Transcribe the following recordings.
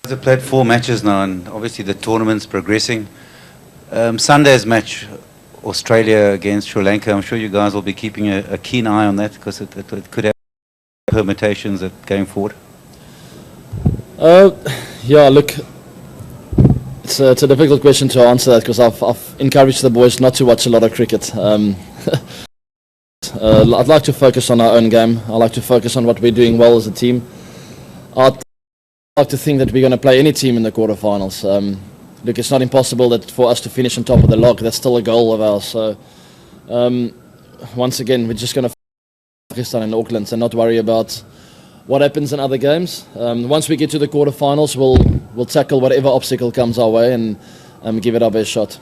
Have played 4 matches now, and obviously the tournament's progressing. Sunday's match, Australia against Sri Lanka, I'm sure you guys will be keeping a keen eye on that because it could have permutations going forward. Yeah, look, it's a difficult question to answer that because I've encouraged the boys not to watch a lot of cricket. I'd like to focus on our own game. I like to focus on what we're doing well as a team. I'd like to think that we're going to play any team in the quarterfinals. Look, it's not impossible that for us to finish on top of the log. That's still a goal of ours. So once again, we're just going to focus on in Auckland and not worry about what happens in other games. Once we get to the quarterfinals, we'll tackle whatever obstacle comes our way and give it our best shot.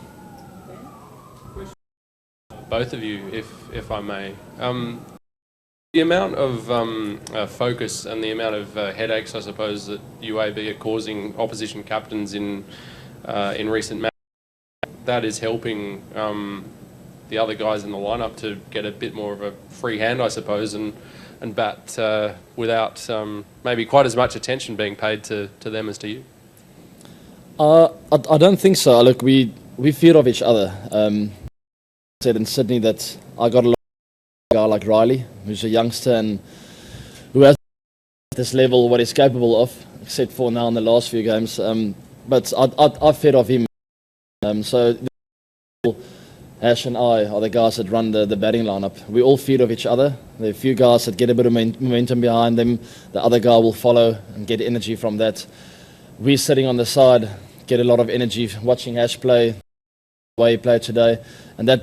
Both of you, if I may. The amount of focus and the amount of headaches, I suppose, that UAB are causing opposition captains in recent matches, that is helping the other guys in the lineup to get a bit more of a free hand, I suppose, and bat without maybe quite as much attention being paid to them as to you. I don't think so. Look, we fear of each other. I said in Sydney that I got a lot of a guy like Riley, who's a youngster and who has at this level what he's capable of, except for now in the last few games. But I fed off him. So Ash and I are the guys that run the batting lineup. We all feed off each other. There are a few guys that get a bit of momentum behind them. The other guy will follow and get energy from that. We're sitting on the side, get a lot of energy watching Ash play, the way he played today, and that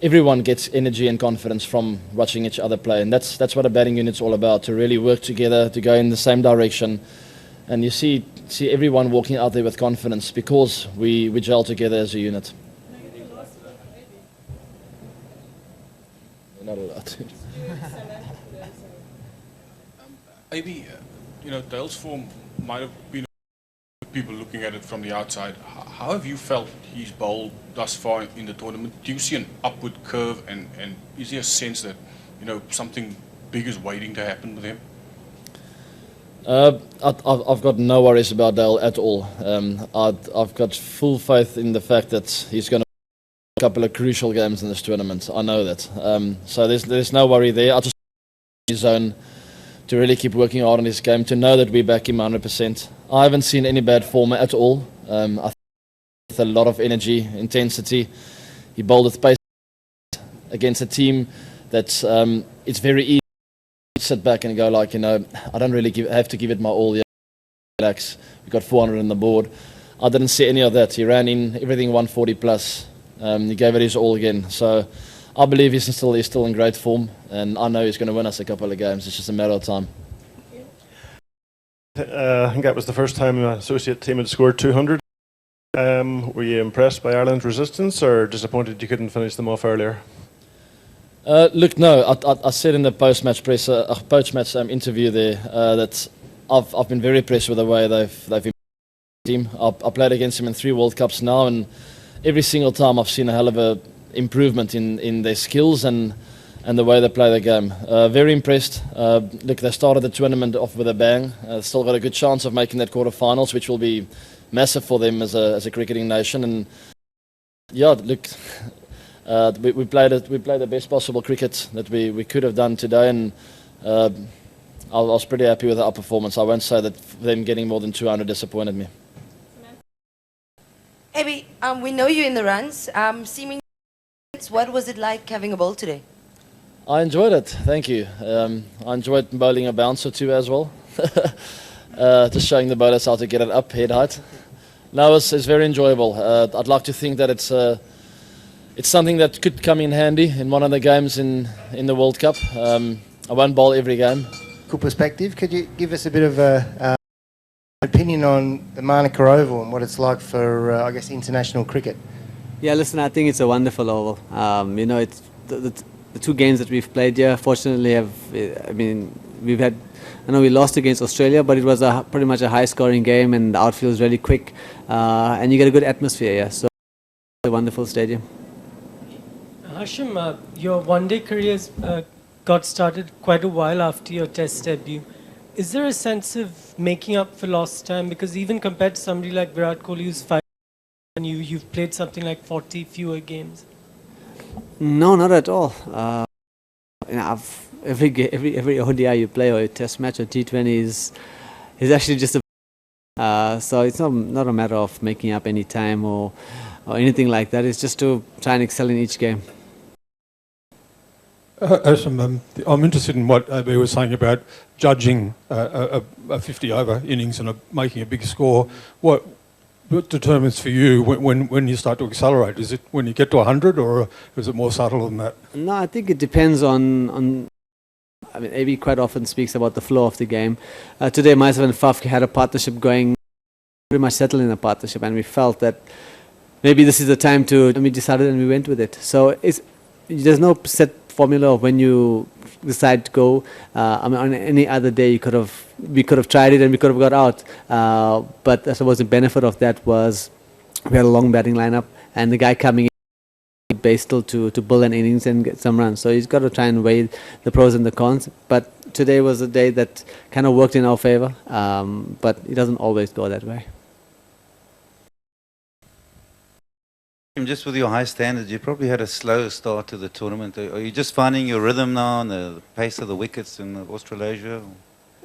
everyone gets energy and confidence from watching each other play. And that's what a batting unit's all about, to really work together, to go in the same direction. And you see everyone walking out there with confidence because we gel together as a unit. Not a lot. Maybe, Dale's form might have been people looking at it from the outside. How have you felt he's bowled thus far in the tournament? Do you see an upward curve, and is there a sense that something big is waiting to happen with him? I've got no worries about Dale at all. I've got full faith in the fact that he's going to win a couple of crucial games in this tournament. I know that. So there's no worry there. I just want his zone to really keep working hard on his game, to know that we back him 100%. I haven't seen any bad form at all. I think with a lot of energy, intensity. He bowled with pace against a team that it's very easy to sit back and go like, I don't really have to give it my all. Yeah, relax. We got 400 on the board. I didn't see any of that. He ran in everything 140 plus. He gave it his all again. So I believe he's still in great form, and I know he's going to win us a couple of games. It's just a matter of time. I think that was the first time an associate team had scored 200. Were you impressed by Ireland's resistance, or disappointed you couldn't finish them off earlier? Look, no. I said in the post-match interview there that I've been very impressed with the way they've been the team. I played against them in 3 World Cups now, and every single time I've seen a hell of a improvement in their skills and the way they play the game. Very impressed. Look, they started the tournament off with a bang. Still got a good chance of making that quarterfinals, which will be massive for them as a cricketing nation. And yeah, look, we played the best possible cricket that we could have done today, and I was pretty happy with our performance. I won't say that them getting more than 200 disappointed me. Abby, we know you in the runs. Seeming, what was it like having a bowl today? I enjoyed it, thank you. I enjoyed bowling a bounce or two as well. Just showing the bowlers how to get it up, head height. No, it's very enjoyable. I'd like to think that it's something that could come in handy in one of the games in the World Cup. I won't bowl every game. Cool perspective. Could you give us a bit of an opinion on the Manuka Oval and what it's like for, I guess, international cricket? Yeah, listen, I think it's a wonderful oval. It's the 2 games that we've played here, fortunately, we lost against Australia, but it was pretty much a high-scoring game, and the outfield is really quick, and you get a good atmosphere here. So it's a wonderful stadium. Hashim, your one-day career got started quite a while after your Test debut. Is there a sense of making up for lost time? Because even compared to somebody like Virat Kohli, who's 5, and you've played something like 40 fewer games. No, not at all. Every ODI you play or a Test match or T20 is actually just a. So it's not a matter of making up any time or anything like that. It's just to try and excel in each game. I'm interested in what AB was saying about judging a 50-over innings and making a big score. What determines for you when you start to accelerate? Is it when you get to 100, or is it more subtle than that? No, I think it depends on. I mean, AB quite often speaks about the flow of the game. Today, myself and Faf had a partnership going, pretty much settled in a partnership, and we felt that maybe this is the time to. And we decided and we went with it. So there's no set formula of when you decide to go. I mean, on any other day we could have tried it and we could have got out. But I suppose the benefit of that was we had a long batting lineup and the guy coming in base still to build an innings and get some runs. So he's got to try and weigh the pros and the cons. But today was a day that kind of worked in our favour. But it doesn't always go that way. Just with your high standards, you probably had a slow start to the tournament. Are you just finding your rhythm now and the pace of the wickets in Australasia?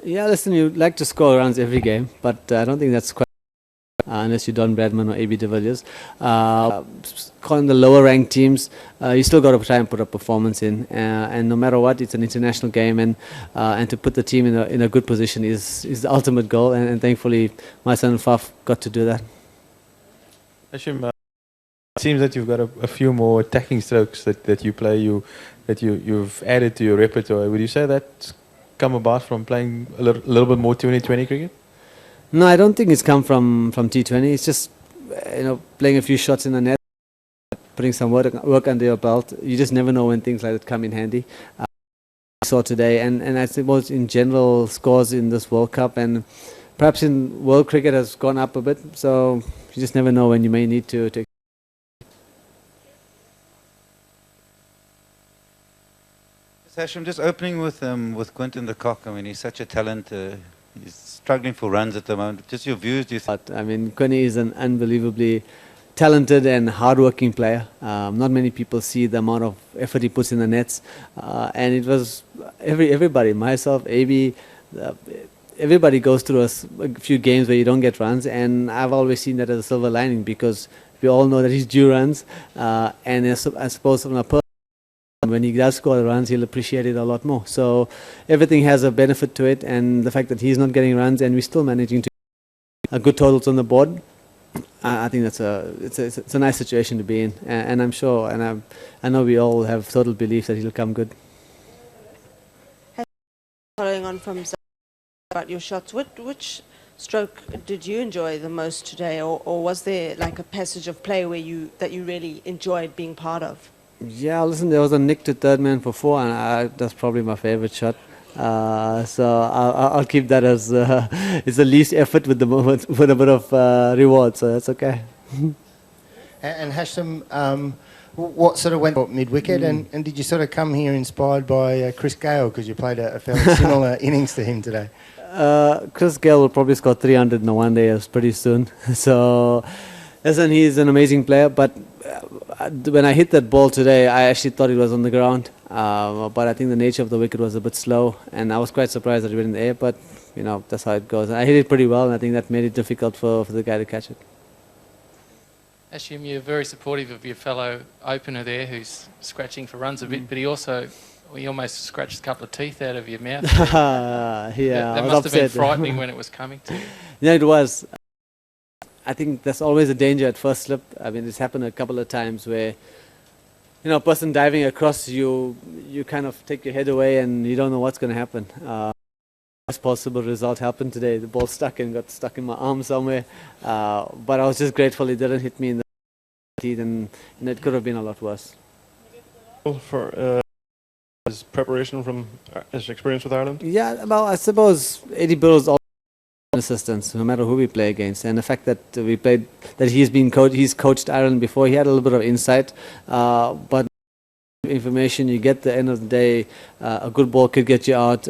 Yeah, listen, you like to score runs every game, but I don't think that's quite unless you're Don Bradman or AB de Villiers. Calling the lower ranked teams, you still got to try and put a performance in, and no matter what, it's an international game, and to put the team in a good position is the ultimate goal, and thankfully my son Faf got to do that. Hashim, it seems that you've got a few more attacking strokes that you play, you've added to your repertoire. Would you say that's come about from playing a little bit more T20 cricket? No, I don't think it's come from T20. It's just playing a few shots in the net, putting some work under your belt. You just never know when things like that come in handy. I saw today, and I suppose in general scores in this World Cup and perhaps in world cricket has gone up a bit. So you just never know when you may need to. Hashim, just opening with Quinton de Kock. I mean, he's such a talent. He's struggling for runs at the moment. Just your views, do you think? I mean, Quinny is an unbelievably talented and hard-working player. Not many people see the amount of effort he puts in the nets. And it was everybody, myself, AB, everybody goes through a few games where you don't get runs. And I've always seen that as a silver lining because we all know that he's due runs. And I suppose from a person, when he does score runs, he'll appreciate it a lot more. So everything has a benefit to it, and the fact that he's not getting runs and we're still managing to get good totals on the board, I think it's a nice situation to be in. And I'm sure, and I know we all have total belief that he'll come good. Following on from about your shots, which stroke did you enjoy the most today, or was there like a passage of play that you really enjoyed being part of? Yeah, listen, there was a nick to third man for 4, and that's probably my favorite shot. So I'll keep that as it's the least effort with a bit of reward, so that's okay. And Hashim, what sort of went mid-wicket, and did you sort of come here inspired by Chris Gale because you played a fairly similar innings to him today? Chris Gale will probably score 300 in a one day pretty soon. So, listen, he's an amazing player, but when I hit that ball today, I actually thought it was on the ground. But I think the nature of the wicket was a bit slow, and I was quite surprised that it went in the air, but that's how it goes. I hit it pretty well, and I think that made it difficult for the guy to catch it. Hashim, you're very supportive of your fellow opener there who's scratching for runs a bit, but he almost scratched a couple of teeth out of your mouth. Yeah, that must have been frightening when it was coming to you. Yeah, it was. I think there's always a danger at first slip. I mean, it's happened a couple of times where, a person diving across you kind of take your head away and you don't know what's going to happen. Worst possible result happened today. The ball stuck and got stuck in my arm somewhere. But I was just grateful it didn't hit me in the teeth, and it could have been a lot worse. For his preparation from his experience with Ireland? Yeah, well, I suppose Eddie Burrows assistance, no matter who we play against, and the fact that he's coached Ireland before, he had a little bit of insight, but information you get at the end of the day, a good ball could get you out.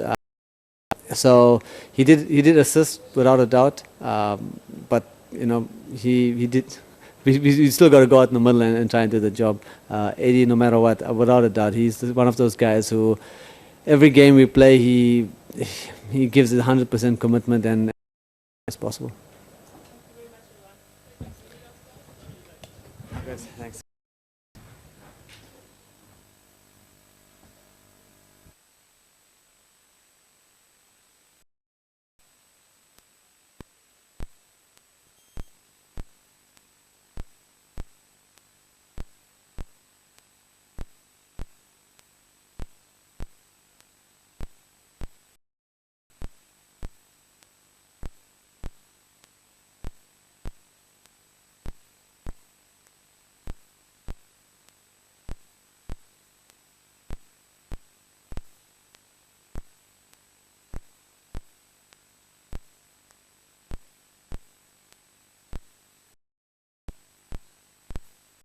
So he did assist without a doubt, but you know he did. We still got to go out in the middle and try and do the job. Eddie, no matter what, without a doubt, he's one of those guys who every game we play he gives it 100% commitment and as possible. Thanks.